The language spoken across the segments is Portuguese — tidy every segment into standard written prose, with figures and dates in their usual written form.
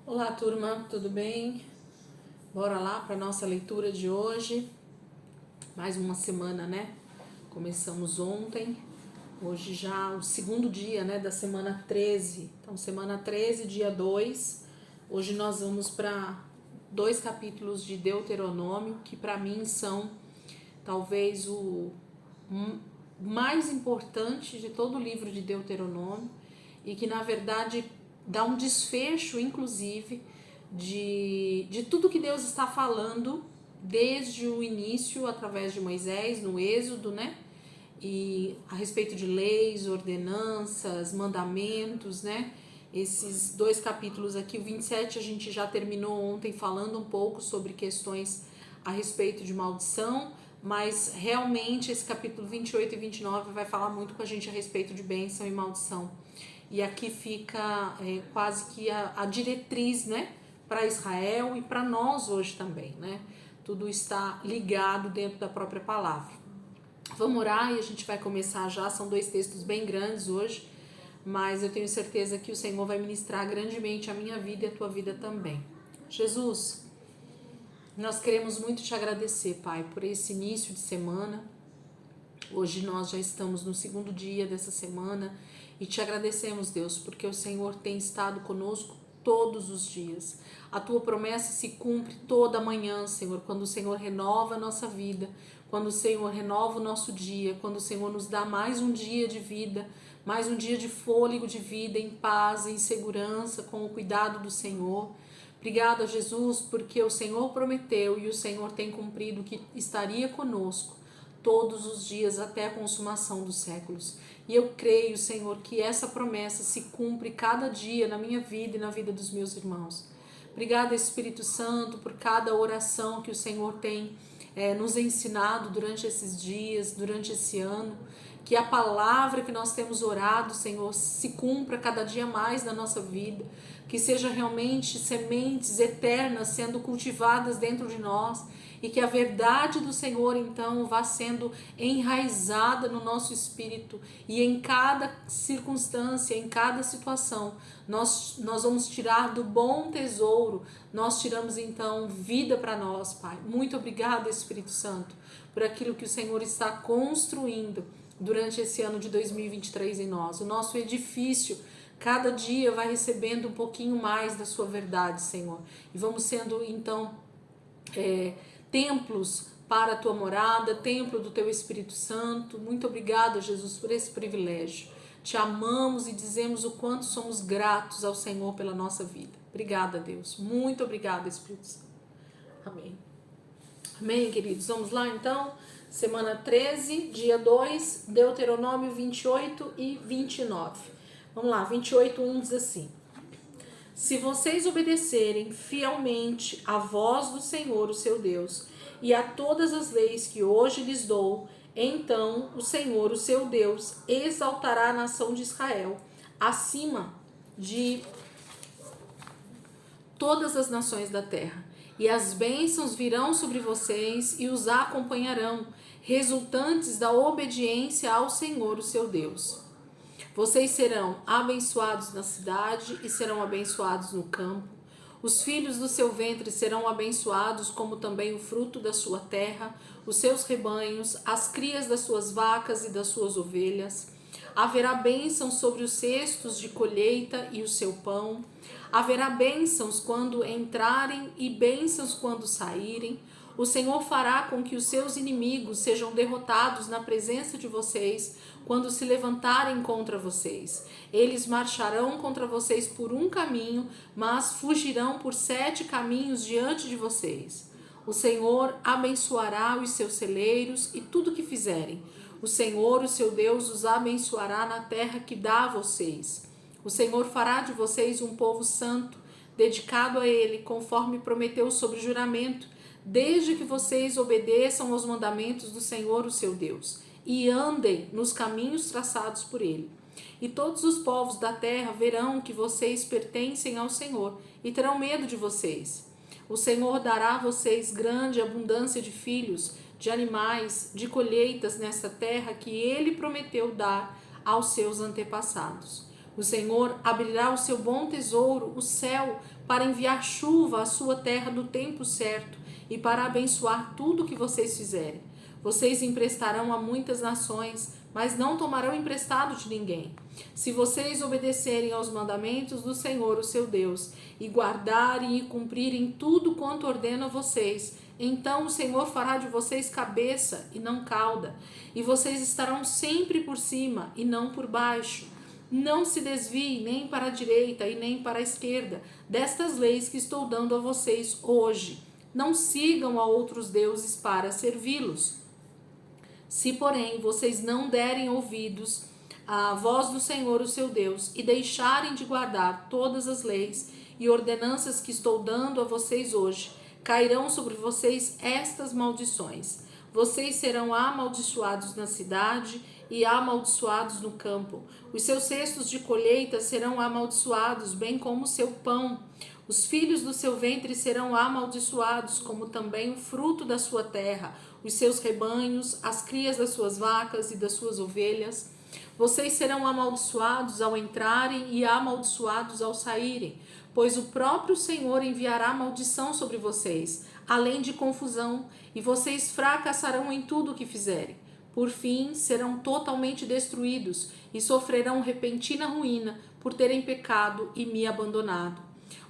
Olá, turma, tudo bem? Bora lá para nossa leitura de hoje. Mais uma semana, né? Começamos ontem, hoje já o segundo dia, né, da semana 13. Então, semana 13, dia 2. Hoje nós vamos para dois capítulos de Deuteronômio, que para mim são talvez o mais importante de todo o livro de Deuteronômio e que na verdade dá um desfecho, inclusive, de tudo que Deus está falando desde o início, através de Moisés, no Êxodo, né? E a respeito de leis, ordenanças, mandamentos, né? Esses dois capítulos aqui, o 27 a gente já terminou ontem falando um pouco sobre questões a respeito de maldição, mas realmente esse capítulo 28 e 29 vai falar muito com a gente a respeito de bênção e maldição. E aqui fica quase que a diretriz, né, para Israel e para nós hoje também, né? Tudo está ligado dentro da própria palavra. Vamos orar e a gente vai começar já. São dois textos bem grandes hoje, mas eu tenho certeza que o Senhor vai ministrar grandemente a minha vida e a tua vida também. Jesus, nós queremos muito te agradecer, Pai, por esse início de semana. Hoje nós já estamos no segundo dia dessa semana e te agradecemos, Deus, porque o Senhor tem estado conosco todos os dias. A tua promessa se cumpre toda manhã, Senhor, quando o Senhor renova a nossa vida, quando o Senhor renova o nosso dia, quando o Senhor nos dá mais um dia de vida, mais um dia de fôlego de vida, em paz, em segurança, com o cuidado do Senhor. Obrigada, Jesus, porque o Senhor prometeu e o Senhor tem cumprido que estaria conosco todos os dias até a consumação dos séculos. E eu creio, Senhor, que essa promessa se cumpre cada dia na minha vida e na vida dos meus irmãos. Obrigada, Espírito Santo, por cada oração que o Senhor tem nos ensinado durante esses dias, durante esse ano. Que a palavra que nós temos orado, Senhor, se cumpra cada dia mais na nossa vida. Que seja realmente sementes eternas sendo cultivadas dentro de nós e que a verdade do Senhor então vá sendo enraizada no nosso espírito e em cada circunstância, em cada situação, nós vamos tirar do bom tesouro, nós tiramos então vida para nós, Pai. Muito obrigada, Espírito Santo, por aquilo que o Senhor está construindo durante esse ano de 2023 em nós. O nosso edifício cada dia vai recebendo um pouquinho mais da sua verdade, Senhor. E vamos sendo então templos para a tua morada, templo do teu Espírito Santo. Muito obrigada, Jesus, por esse privilégio. Te amamos e dizemos o quanto somos gratos ao Senhor pela nossa vida. Obrigada, Deus. Muito obrigada, Espírito Santo. Amém. Amém, queridos. Vamos lá, então. Semana 13, dia 2, Deuteronômio 28 e 29. Vamos lá, 28:1 diz assim: se vocês obedecerem fielmente à voz do Senhor, o seu Deus, e a todas as leis que hoje lhes dou, então o Senhor, o seu Deus, exaltará a nação de Israel acima de todas as nações da terra. E as bênçãos virão sobre vocês e os acompanharão, resultantes da obediência ao Senhor, o seu Deus. Vocês serão abençoados na cidade e serão abençoados no campo. Os filhos do seu ventre serão abençoados, como também o fruto da sua terra, os seus rebanhos, as crias das suas vacas e das suas ovelhas. Haverá bênção sobre os cestos de colheita e o seu pão. Haverá bênçãos quando entrarem e bênçãos quando saírem. O Senhor fará com que os seus inimigos sejam derrotados na presença de vocês quando se levantarem contra vocês. Eles marcharão contra vocês por um caminho, mas fugirão por 7 caminhos diante de vocês. O Senhor abençoará os seus celeiros e tudo que fizerem. O Senhor, o seu Deus, os abençoará na terra que dá a vocês. O Senhor fará de vocês um povo santo, dedicado a Ele, conforme prometeu sob juramento, desde que vocês obedeçam aos mandamentos do Senhor, o seu Deus, e andem nos caminhos traçados por Ele. E todos os povos da terra verão que vocês pertencem ao Senhor e terão medo de vocês. O Senhor dará a vocês grande abundância de filhos, de animais, de colheitas nessa terra que Ele prometeu dar aos seus antepassados. O Senhor abrirá o seu bom tesouro, o céu, para enviar chuva à sua terra no tempo certo e para abençoar tudo que vocês fizerem. Vocês emprestarão a muitas nações, mas não tomarão emprestado de ninguém. Se vocês obedecerem aos mandamentos do Senhor, o seu Deus, e guardarem e cumprirem tudo quanto ordena a vocês, então o Senhor fará de vocês cabeça e não cauda, e vocês estarão sempre por cima e não por baixo. Não se desvie nem para a direita e nem para a esquerda destas leis que estou dando a vocês hoje. Não sigam a outros deuses para servi-los. Se, porém, vocês não derem ouvidos à voz do Senhor, o seu Deus, e deixarem de guardar todas as leis e ordenanças que estou dando a vocês hoje, cairão sobre vocês estas maldições. Vocês serão amaldiçoados na cidade e amaldiçoados no campo. Os seus cestos de colheita serão amaldiçoados, bem como o seu pão. Os filhos do seu ventre serão amaldiçoados, como também o fruto da sua terra, os seus rebanhos, as crias das suas vacas e das suas ovelhas. Vocês serão amaldiçoados ao entrarem e amaldiçoados ao saírem, pois o próprio Senhor enviará maldição sobre vocês, além de confusão, e vocês fracassarão em tudo o que fizerem. Por fim, serão totalmente destruídos e sofrerão repentina ruína por terem pecado e me abandonado.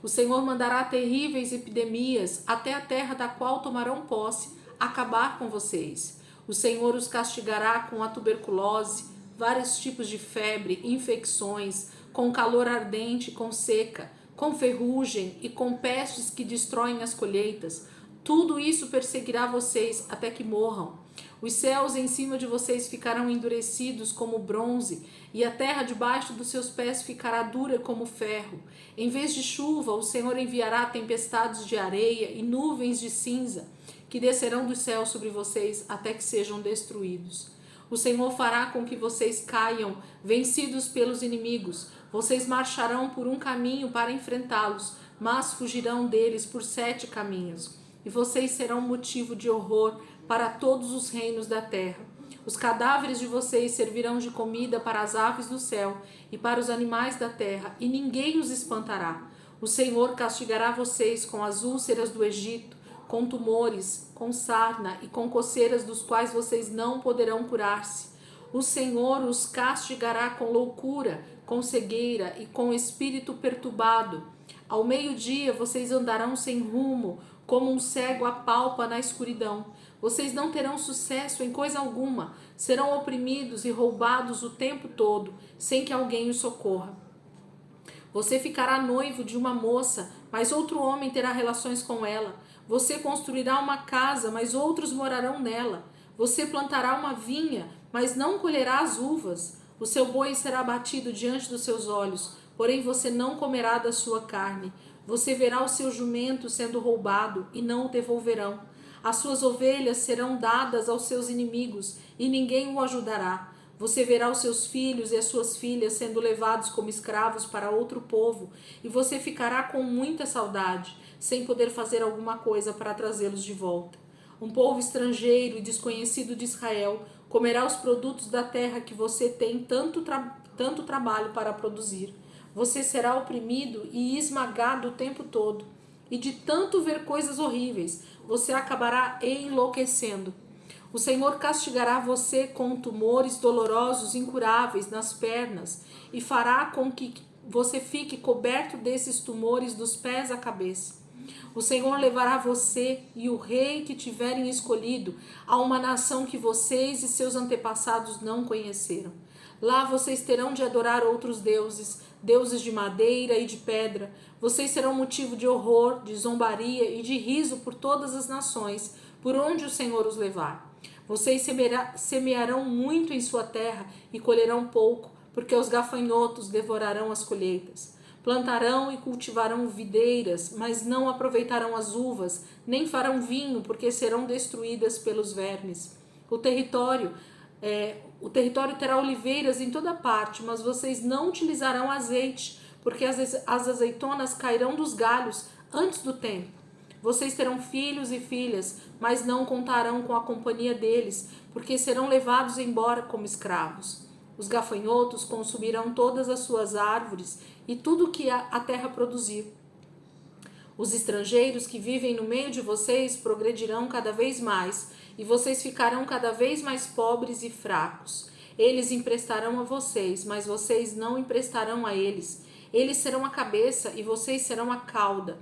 O Senhor mandará terríveis epidemias até a terra da qual tomarão posse, acabar com vocês. O Senhor os castigará com a tuberculose, vários tipos de febre, infecções, com calor ardente, com seca, com ferrugem e com pestes que destroem as colheitas. Tudo isso perseguirá vocês até que morram. Os céus em cima de vocês ficarão endurecidos como bronze, e a terra debaixo dos seus pés ficará dura como ferro. Em vez de chuva, o Senhor enviará tempestades de areia e nuvens de cinza, que descerão do céu sobre vocês até que sejam destruídos. O Senhor fará com que vocês caiam, vencidos pelos inimigos. Vocês marcharão por um caminho para enfrentá-los, mas fugirão deles por 7 caminhos. E vocês serão motivo de horror para todos os reinos da terra. Os cadáveres de vocês servirão de comida para as aves do céu e para os animais da terra, e ninguém os espantará. O Senhor castigará vocês com as úlceras do Egito, com tumores, com sarna e com coceiras dos quais vocês não poderão curar-se. O Senhor os castigará com loucura, com cegueira e com espírito perturbado. Ao meio-dia vocês andarão sem rumo, como um cego apalpa na escuridão. Vocês não terão sucesso em coisa alguma, serão oprimidos e roubados o tempo todo, sem que alguém os socorra. Você ficará noivo de uma moça, mas outro homem terá relações com ela. Você construirá uma casa, mas outros morarão nela. Você plantará uma vinha, mas não colherá as uvas. O seu boi será abatido diante dos seus olhos, porém você não comerá da sua carne. Você verá o seu jumento sendo roubado e não o devolverão. As suas ovelhas serão dadas aos seus inimigos e ninguém o ajudará. Você verá os seus filhos e as suas filhas sendo levados como escravos para outro povo, e você ficará com muita saudade, sem poder fazer alguma coisa para trazê-los de volta. Um povo estrangeiro e desconhecido de Israel comerá os produtos da terra que você tem tanto trabalho para produzir. Você será oprimido e esmagado o tempo todo, e de tanto ver coisas horríveis, você acabará enlouquecendo. O Senhor castigará você com tumores dolorosos incuráveis nas pernas e fará com que você fique coberto desses tumores dos pés à cabeça. O Senhor levará você e o rei que tiverem escolhido a uma nação que vocês e seus antepassados não conheceram. Lá vocês terão de adorar outros deuses, deuses de madeira e de pedra. Vocês serão motivo de horror, de zombaria e de riso por todas as nações, por onde o Senhor os levar. Vocês semearão muito em sua terra e colherão pouco, porque os gafanhotos devorarão as colheitas. Plantarão e cultivarão videiras, mas não aproveitarão as uvas, nem farão vinho, porque serão destruídas pelos vermes. O território terá oliveiras em toda parte, mas vocês não utilizarão azeite, porque as azeitonas cairão dos galhos antes do tempo. Vocês terão filhos e filhas, mas não contarão com a companhia deles, porque serão levados embora como escravos. Os gafanhotos consumirão todas as suas árvores e tudo que a terra produzir. Os estrangeiros que vivem no meio de vocês progredirão cada vez mais, e vocês ficarão cada vez mais pobres e fracos. Eles emprestarão a vocês, mas vocês não emprestarão a eles. Eles serão a cabeça e vocês serão a cauda.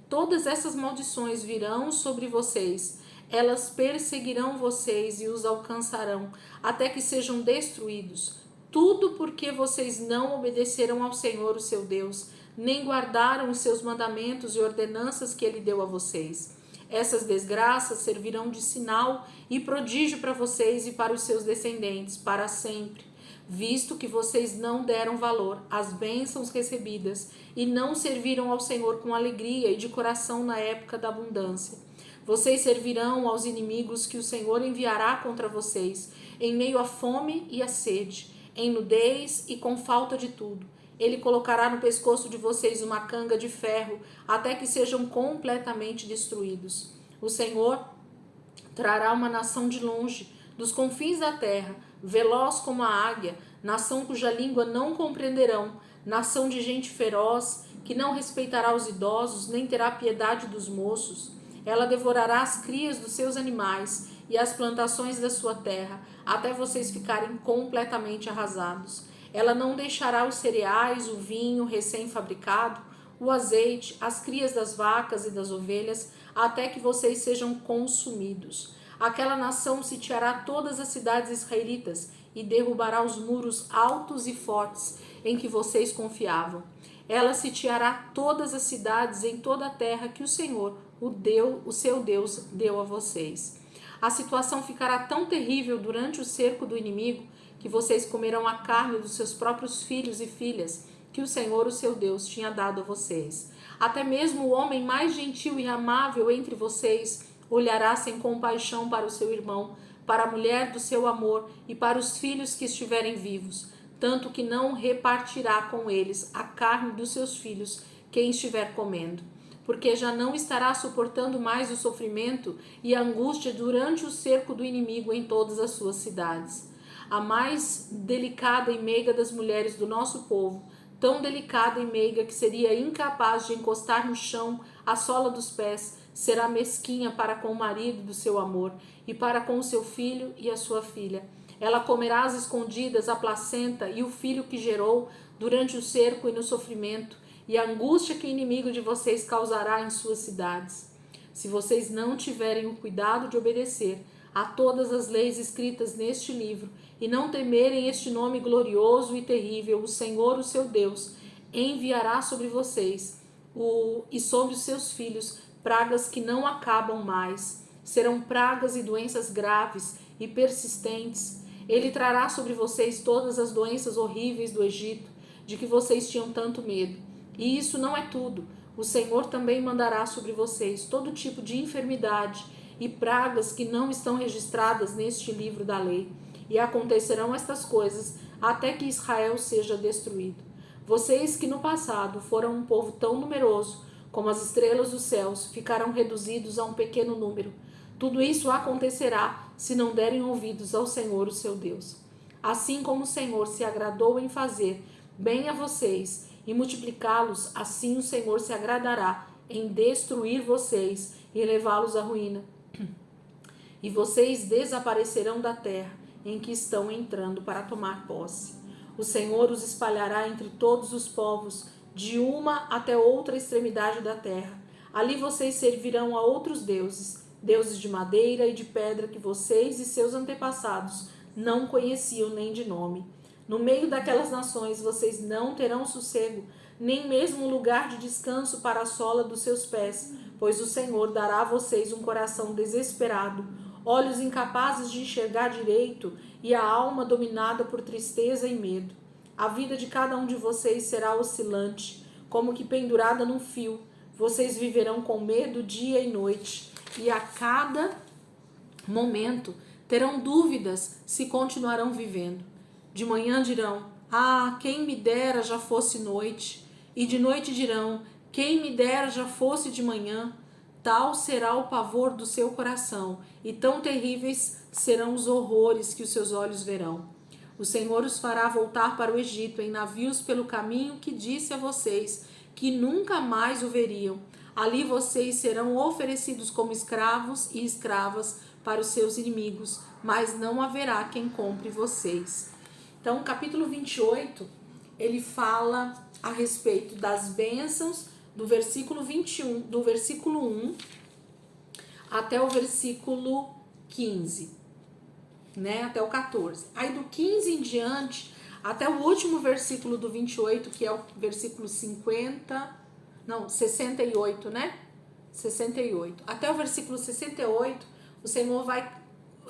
Todas essas maldições virão sobre vocês. Elas perseguirão vocês e os alcançarão, até que sejam destruídos. Tudo porque vocês não obedeceram ao Senhor, o seu Deus, nem guardaram os seus mandamentos e ordenanças que ele deu a vocês. Essas desgraças servirão de sinal e prodígio para vocês e para os seus descendentes, para sempre, visto que vocês não deram valor às bênçãos recebidas e não serviram ao Senhor com alegria e de coração na época da abundância. Vocês servirão aos inimigos que o Senhor enviará contra vocês, em meio à fome e à sede, em nudez e com falta de tudo. Ele colocará no pescoço de vocês uma canga de ferro, até que sejam completamente destruídos. O Senhor trará uma nação de longe, dos confins da terra, veloz como a águia, nação cuja língua não compreenderão, nação de gente feroz, que não respeitará os idosos, nem terá piedade dos moços. Ela devorará as crias dos seus animais e as plantações da sua terra, até vocês ficarem completamente arrasados. Ela não deixará os cereais, o vinho recém-fabricado, o azeite, as crias das vacas e das ovelhas, até que vocês sejam consumidos. Aquela nação sitiará todas as cidades israelitas e derrubará os muros altos e fortes em que vocês confiavam. Ela sitiará todas as cidades em toda a terra que o Senhor, o seu Deus, deu a vocês. A situação ficará tão terrível durante o cerco do inimigo que vocês comerão a carne dos seus próprios filhos e filhas, que o Senhor, o seu Deus, tinha dado a vocês. Até mesmo o homem mais gentil e amável entre vocês olhará sem compaixão para o seu irmão, para a mulher do seu amor e para os filhos que estiverem vivos, tanto que não repartirá com eles a carne dos seus filhos quem estiver comendo, porque já não estará suportando mais o sofrimento e a angústia durante o cerco do inimigo em todas as suas cidades. A mais delicada e meiga das mulheres do nosso povo, tão delicada e meiga que seria incapaz de encostar no chão a sola dos pés, será mesquinha para com o marido do seu amor e para com o seu filho e a sua filha. Ela comerá às escondidas a placenta e o filho que gerou durante o cerco e no sofrimento, e a angústia que o inimigo de vocês causará em suas cidades. Se vocês não tiverem o cuidado de obedecer a todas as leis escritas neste livro e não temerem este nome glorioso e terrível, o Senhor, o seu Deus, enviará sobre vocês e sobre os seus filhos pragas que não acabam mais. Serão pragas e doenças graves e persistentes. Ele trará sobre vocês todas as doenças horríveis do Egito, de que vocês tinham tanto medo. E isso não é tudo. O Senhor também mandará sobre vocês todo tipo de enfermidade e pragas que não estão registradas neste livro da lei. E acontecerão estas coisas até que Israel seja destruído. Vocês que no passado foram um povo tão numeroso como as estrelas dos céus, ficarão reduzidos a um pequeno número. Tudo isso acontecerá se não derem ouvidos ao Senhor, o seu Deus. Assim como o Senhor se agradou em fazer bem a vocês e multiplicá-los, assim o Senhor se agradará em destruir vocês e levá-los à ruína. E vocês desaparecerão da terra em que estão entrando para tomar posse. O Senhor os espalhará entre todos os povos, de uma até outra extremidade da terra. Ali vocês servirão a outros deuses, deuses de madeira e de pedra que vocês e seus antepassados não conheciam nem de nome. No meio daquelas nações vocês não terão sossego, nem mesmo lugar de descanso para a sola dos seus pés, pois o Senhor dará a vocês um coração desesperado, olhos incapazes de enxergar direito e a alma dominada por tristeza e medo. A vida de cada um de vocês será oscilante, como que pendurada num fio. Vocês viverão com medo dia e noite, e a cada momento terão dúvidas se continuarão vivendo. De manhã dirão: ah, quem me dera já fosse noite. E de noite dirão: quem me dera já fosse de manhã. Tal será o pavor do seu coração, e tão terríveis serão os horrores que os seus olhos verão. O Senhor os fará voltar para o Egito em navios pelo caminho que disse a vocês, que nunca mais o veriam. Ali vocês serão oferecidos como escravos e escravas para os seus inimigos, mas não haverá quem compre vocês. Então, capítulo 28, ele fala a respeito das bênçãos do versículo 21, do versículo 1 até o versículo 15, né? Até o 14. Aí do 15 em diante, até o último versículo do 28, que é o versículo 68, né? 68. Até o versículo 68, o Senhor vai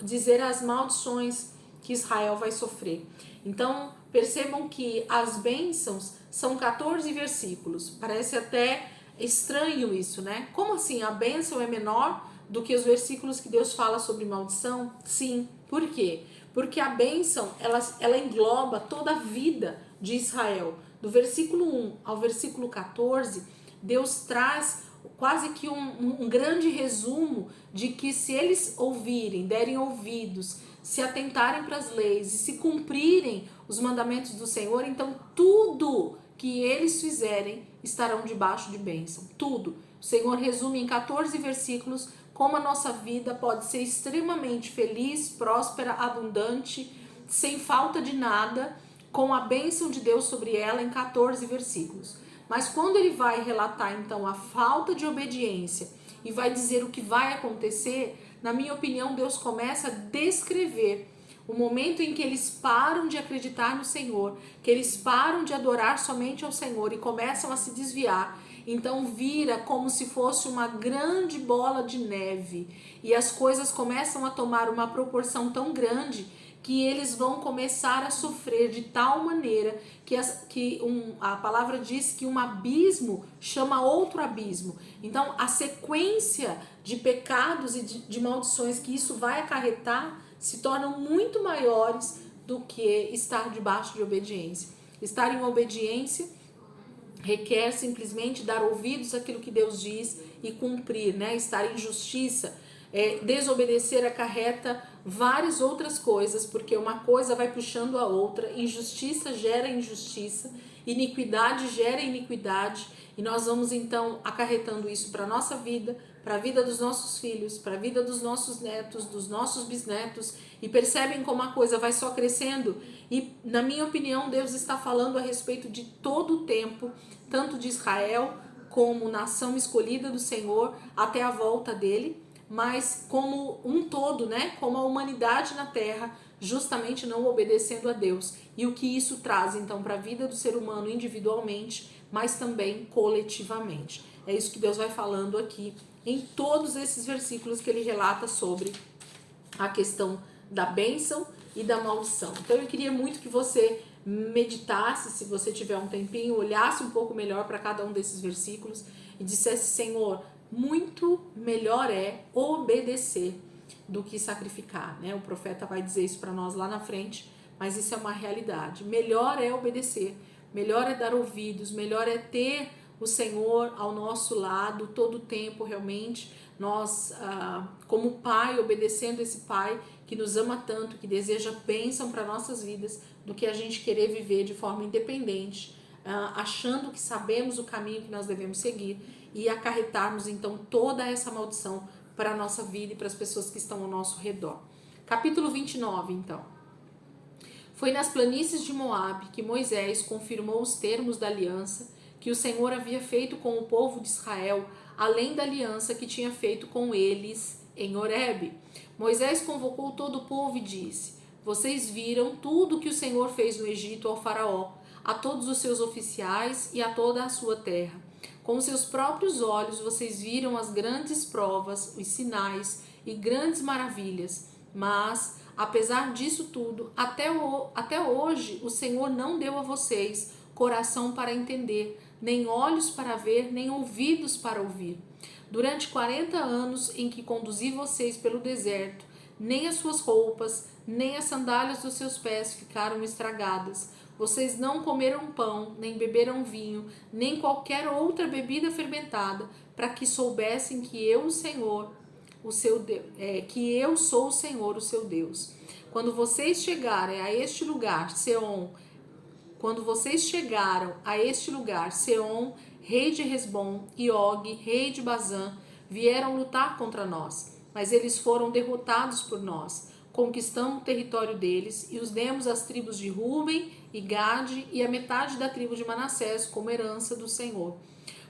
dizer as maldições que Israel vai sofrer. Então, percebam que as bênçãos são 14 versículos. Parece até estranho isso, né? Como assim? A bênção é menor do que os versículos que Deus fala sobre maldição? Sim. Por quê? Porque a bênção, ela engloba toda a vida de Israel. Do versículo 1 ao versículo 14, Deus traz quase que um grande resumo de que se eles ouvirem, derem ouvidos, se atentarem para as leis e se cumprirem os mandamentos do Senhor, então tudo que eles fizerem estarão debaixo de bênção. Tudo. O Senhor resume em 14 versículos como a nossa vida pode ser extremamente feliz, próspera, abundante, sem falta de nada, com a bênção de Deus sobre ela em 14 versículos. Mas quando ele vai relatar então a falta de obediência e vai dizer o que vai acontecer, na minha opinião, Deus começa a descrever o momento em que eles param de acreditar no Senhor, que eles param de adorar somente ao Senhor e começam a se desviar. Então vira como se fosse uma grande bola de neve e as coisas começam a tomar uma proporção tão grande que eles vão começar a sofrer de tal maneira que a palavra diz que um abismo chama outro abismo. Então a sequência de pecados e de maldições que isso vai acarretar se tornam muito maiores do que estar debaixo de obediência. Estar em obediência requer simplesmente dar ouvidos àquilo que Deus diz e cumprir, né? Estar em justiça. Desobedecer acarreta várias outras coisas, porque uma coisa vai puxando a outra, injustiça gera injustiça, iniquidade gera iniquidade, e nós vamos então acarretando isso para a nossa vida, para a vida dos nossos filhos, para a vida dos nossos netos, dos nossos bisnetos, e percebem como a coisa vai só crescendo. E na minha opinião, Deus está falando a respeito de todo o tempo, tanto de Israel como nação escolhida do Senhor até a volta dele, mas como um todo, né? Como a humanidade na Terra, justamente não obedecendo a Deus. E o que isso traz então para a vida do ser humano individualmente, mas também coletivamente. É isso que Deus vai falando aqui em todos esses versículos que ele relata sobre a questão da bênção e da maldição. Então eu queria muito que você meditasse, se você tiver um tempinho, olhasse um pouco melhor para cada um desses versículos e dissesse: Senhor, muito melhor é obedecer do que sacrificar, né? O profeta vai dizer isso para nós lá na frente, mas isso é uma realidade. Melhor é obedecer, melhor é dar ouvidos, melhor é ter o Senhor ao nosso lado todo o tempo, realmente. Nós, como pai, obedecendo esse pai que nos ama tanto, que deseja bênção para nossas vidas, do que a gente querer viver de forma independente, achando que sabemos o caminho que nós devemos seguir e acarretarmos então toda essa maldição para a nossa vida e para as pessoas que estão ao nosso redor. Capítulo 29, então. Foi nas planícies de Moabe que Moisés confirmou os termos da aliança que o Senhor havia feito com o povo de Israel, além da aliança que tinha feito com eles em Horebe. Moisés convocou todo o povo e disse: Vocês viram tudo que o Senhor fez no Egito ao faraó, a todos os seus oficiais e a toda a sua terra. Com seus próprios olhos vocês viram as grandes provas, os sinais e grandes maravilhas. Mas, apesar disso tudo, até hoje o Senhor não deu a vocês coração para entender, nem olhos para ver, nem ouvidos para ouvir. Durante 40 anos em que conduzi vocês pelo deserto, nem as suas roupas, nem as sandálias dos seus pés ficaram estragadas. Vocês não comeram pão, nem beberam vinho, nem qualquer outra bebida fermentada, para que soubessem que eu, o Senhor, que eu sou o Senhor, o seu Deus. Quando vocês chegarem a este lugar, Seom, quando vocês chegaram a este lugar, Seom, rei de Hesbom, e Og, rei de Bazã, vieram lutar contra nós, mas eles foram derrotados por nós. Conquistamos o território deles e os demos às tribos de Ruben e Gade e a metade da tribo de Manassés como herança do Senhor.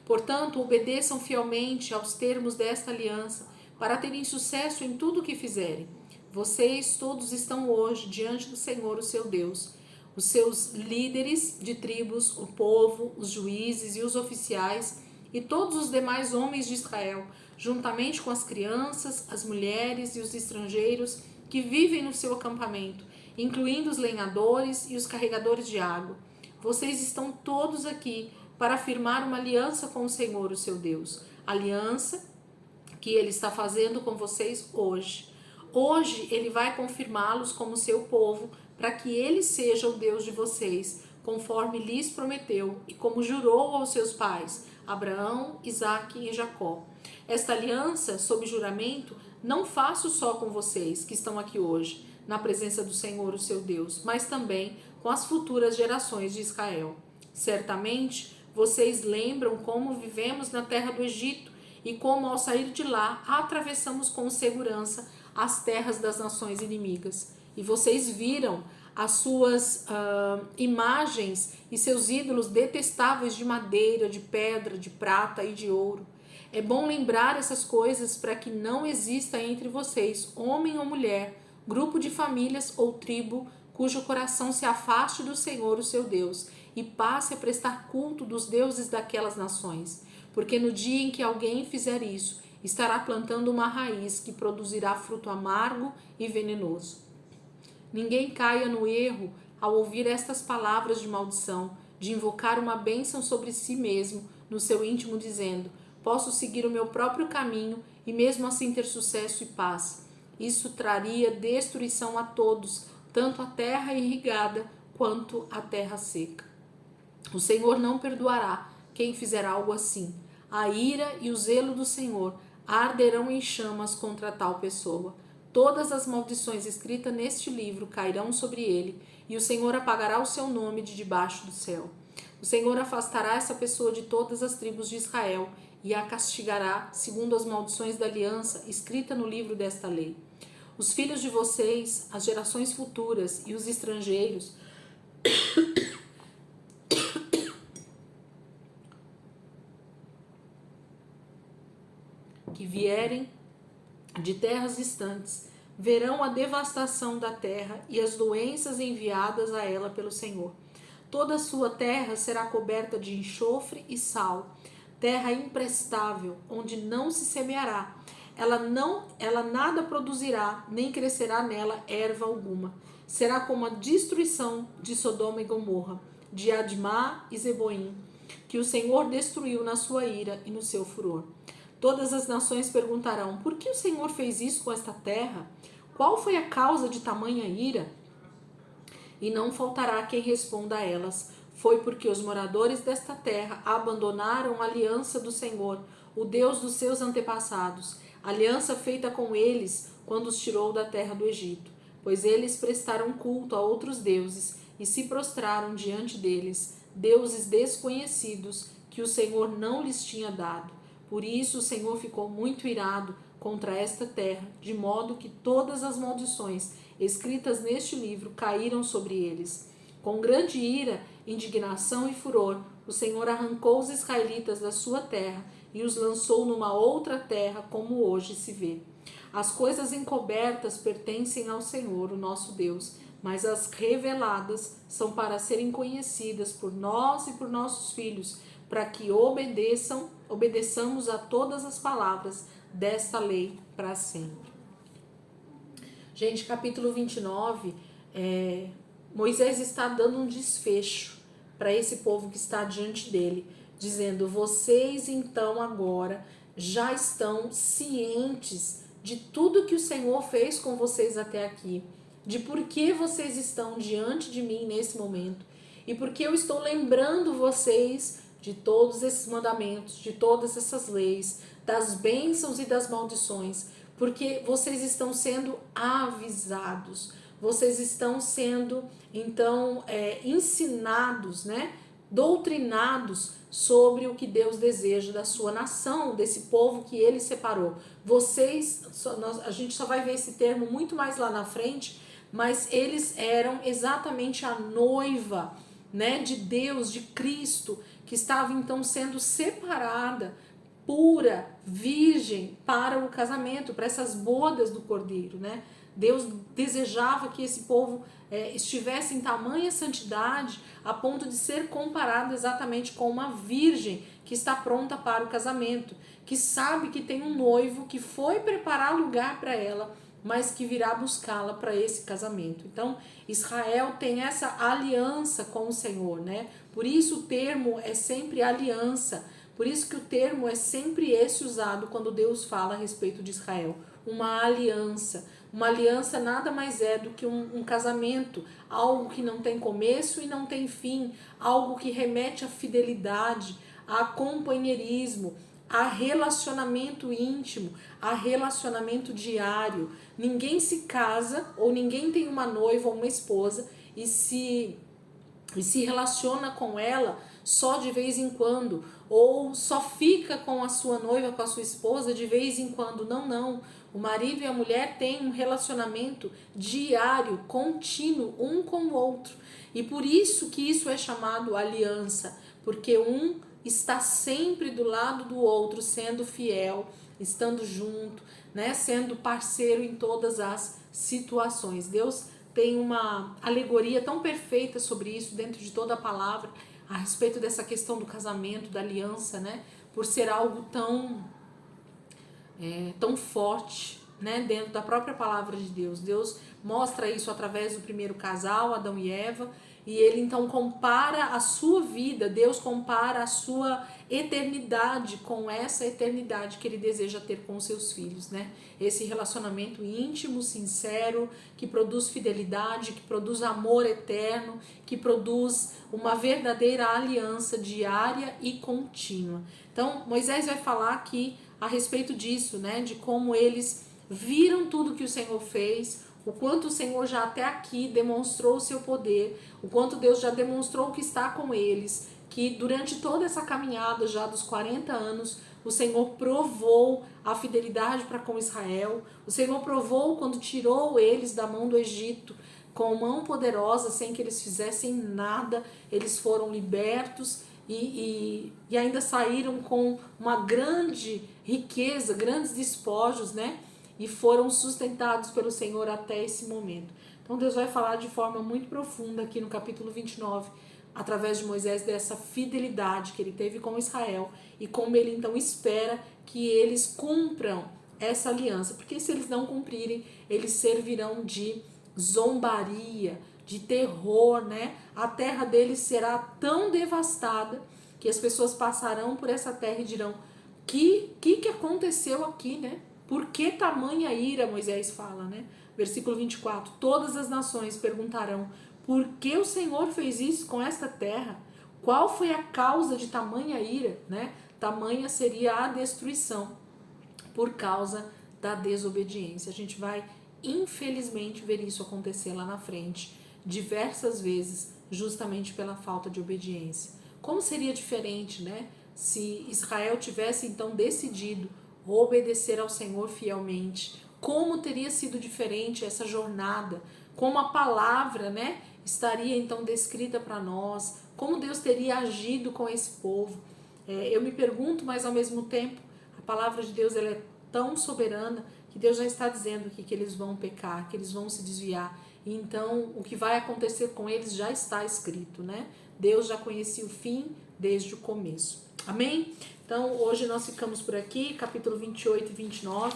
Portanto, obedeçam fielmente aos termos desta aliança para terem sucesso em tudo o que fizerem. Vocês todos estão hoje diante do Senhor, o seu Deus. Os seus líderes de tribos, o povo, os juízes e os oficiais e todos os demais homens de Israel, juntamente com as crianças, as mulheres e os estrangeiros que vivem no seu acampamento, incluindo os lenhadores e os carregadores de água. Vocês estão todos aqui para firmar uma aliança com o Senhor, o seu Deus. Aliança que ele está fazendo com vocês hoje. Hoje ele vai confirmá-los como seu povo, para que ele seja o Deus de vocês, conforme lhes prometeu e como jurou aos seus pais, Abraão, Isaque e Jacó. Esta aliança, sob juramento, não faço só com vocês que estão aqui hoje, na presença do Senhor, o seu Deus, mas também com as futuras gerações de Israel. Certamente, vocês lembram como vivemos na terra do Egito e como, ao sair de lá, atravessamos com segurança as terras das nações inimigas. E vocês viram as suas imagens e seus ídolos detestáveis de madeira, de pedra, de prata e de ouro. É bom lembrar essas coisas para que não exista entre vocês, homem ou mulher, grupo de famílias ou tribo, cujo coração se afaste do Senhor, o seu Deus, e passe a prestar culto dos deuses daquelas nações. Porque no dia em que alguém fizer isso, estará plantando uma raiz que produzirá fruto amargo e venenoso. Ninguém caia no erro ao ouvir estas palavras de maldição, de invocar uma bênção sobre si mesmo, no seu íntimo, dizendo: posso seguir o meu próprio caminho e mesmo assim ter sucesso e paz. Isso traria destruição a todos, tanto a terra irrigada quanto a terra seca. O Senhor não perdoará quem fizer algo assim. A ira e o zelo do Senhor arderão em chamas contra tal pessoa. Todas as maldições escritas neste livro cairão sobre ele, e o Senhor apagará o seu nome de debaixo do céu. O Senhor afastará essa pessoa de todas as tribos de Israel e a castigará segundo as maldições da aliança escrita no livro desta lei. Os filhos de vocês, as gerações futuras e os estrangeiros que vierem de terras distantes verão a devastação da terra e as doenças enviadas a ela pelo Senhor. Toda a sua terra será coberta de enxofre e sal, terra imprestável, onde não se semeará. Ela nada produzirá, nem crescerá nela erva alguma. Será como a destruição de Sodoma e Gomorra, de Admá e Zeboim, que o Senhor destruiu na sua ira e no seu furor. Todas as nações perguntarão: por que o Senhor fez isso com esta terra? Qual foi a causa de tamanha ira? E não faltará quem responda a elas: foi porque os moradores desta terra abandonaram a aliança do Senhor, o Deus dos seus antepassados, aliança feita com eles quando os tirou da terra do Egito. Pois eles prestaram culto a outros deuses e se prostraram diante deles, deuses desconhecidos que o Senhor não lhes tinha dado. Por isso o Senhor ficou muito irado contra esta terra, de modo que todas as maldições escritas neste livro caíram sobre eles. Com grande ira, indignação e furor, o Senhor arrancou os israelitas da sua terra e os lançou numa outra terra, como hoje se vê. As coisas encobertas pertencem ao Senhor, o nosso Deus, mas as reveladas são para serem conhecidas por nós e por nossos filhos, para que obedeçamos a todas as palavras desta lei para sempre. Gente, capítulo 29, Moisés está dando um desfecho para esse povo que está diante dele, dizendo: vocês então agora já estão cientes de tudo que o Senhor fez com vocês até aqui, de por que vocês estão diante de mim nesse momento, e porque eu estou lembrando vocês de todos esses mandamentos, de todas essas leis, das bênçãos e das maldições, Porque vocês estão sendo avisados, vocês estão sendo, então, ensinados, né? Doutrinados sobre o que Deus deseja da sua nação, desse povo que ele separou. A gente só vai ver esse termo muito mais lá na frente, mas eles eram exatamente a noiva, né, de Deus, de Cristo, que estava então sendo separada, pura, virgem, para o casamento, para essas bodas do Cordeiro, né? Deus desejava que esse povo estivesse em tamanha santidade a ponto de ser comparado exatamente com uma virgem que está pronta para o casamento, que sabe que tem um noivo que foi preparar lugar para ela, mas que virá buscá-la para esse casamento. Então, Israel tem essa aliança com o Senhor, né? Por isso o termo é sempre aliança. Por isso que o termo é sempre esse usado quando Deus fala a respeito de Israel. Uma aliança. Uma aliança nada mais é do que um casamento, algo que não tem começo e não tem fim, algo que remete à fidelidade, a companheirismo, a relacionamento íntimo, a relacionamento diário. Ninguém se casa ou ninguém tem uma noiva ou uma esposa e se relaciona com ela só de vez em quando, ou só fica com a sua noiva, com a sua esposa de vez em quando. Não. O marido e a mulher têm um relacionamento diário, contínuo, um com o outro. E por isso que isso é chamado aliança, porque um está sempre do lado do outro, sendo fiel, estando junto, né, sendo parceiro em todas as situações. Deus tem uma alegoria tão perfeita sobre isso dentro de toda a palavra, a respeito dessa questão do casamento, da aliança, né? Por ser algo tão forte, né? Dentro da própria palavra de Deus. Deus mostra isso através do primeiro casal, Adão e Eva, e ele então compara a sua vida, Deus compara a sua eternidade com essa eternidade que ele deseja ter com os seus filhos, né? Esse relacionamento íntimo, sincero, que produz fidelidade, que produz amor eterno, que produz uma verdadeira aliança diária e contínua. Então, Moisés vai falar aqui a respeito disso, né? De como eles viram tudo que o Senhor fez, o quanto o Senhor já até aqui demonstrou o seu poder, o quanto Deus já demonstrou que está com eles, que durante toda essa caminhada já dos 40 anos, o Senhor provou a fidelidade para com Israel, o Senhor provou quando tirou eles da mão do Egito, com mão poderosa, sem que eles fizessem nada, eles foram libertos e ainda saíram com uma grande riqueza, grandes despojos, né? E foram sustentados pelo Senhor até esse momento. Então Deus vai falar de forma muito profunda aqui no capítulo 29, através de Moisés, dessa fidelidade que ele teve com Israel e como ele então espera que eles cumpram essa aliança, porque se eles não cumprirem, eles servirão de zombaria, de terror, né? A terra deles será tão devastada que as pessoas passarão por essa terra e dirão: que aconteceu aqui, né? Por que tamanha ira? Moisés fala, né? Versículo 24: todas as nações perguntarão: por que o Senhor fez isso com esta terra? Qual foi a causa de tamanha ira, né? Tamanha seria a destruição por causa da desobediência. A gente vai, infelizmente, ver isso acontecer lá na frente, diversas vezes, justamente pela falta de obediência. Como seria diferente, né? Se Israel tivesse então decidido obedecer ao Senhor fielmente, como teria sido diferente essa jornada, como a palavra, né, estaria então descrita para nós, como Deus teria agido com esse povo. Eu me pergunto, mas ao mesmo tempo, a palavra de Deus ela é tão soberana que Deus já está dizendo que eles vão pecar, que eles vão se desviar. E então o que vai acontecer com eles já está escrito, né? Deus já conhecia o fim desde o começo. Amém? Então, hoje nós ficamos por aqui, capítulo 28 e 29.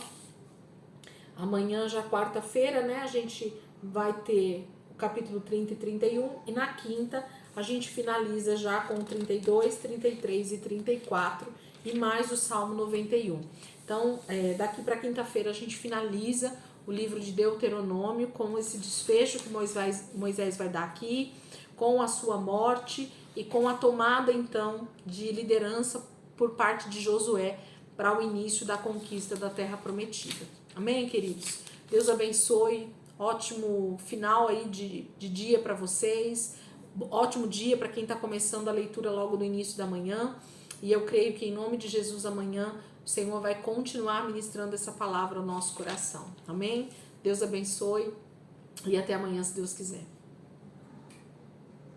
Amanhã, já quarta-feira, né, a gente vai ter o capítulo 30 e 31. E na quinta, a gente finaliza já com o 32, 33 e 34. E mais o Salmo 91. Então, daqui para quinta-feira, a gente finaliza o livro de Deuteronômio com esse desfecho que Moisés vai dar aqui, com a sua morte e com a tomada, então, de liderança por parte de Josué para o início da conquista da Terra Prometida. Amém, queridos? Deus abençoe. Ótimo final aí de dia para vocês. Ótimo dia para quem está começando a leitura logo no início da manhã. E eu creio que em nome de Jesus amanhã o Senhor vai continuar ministrando essa palavra ao nosso coração. Amém? Deus abençoe e até amanhã, se Deus quiser.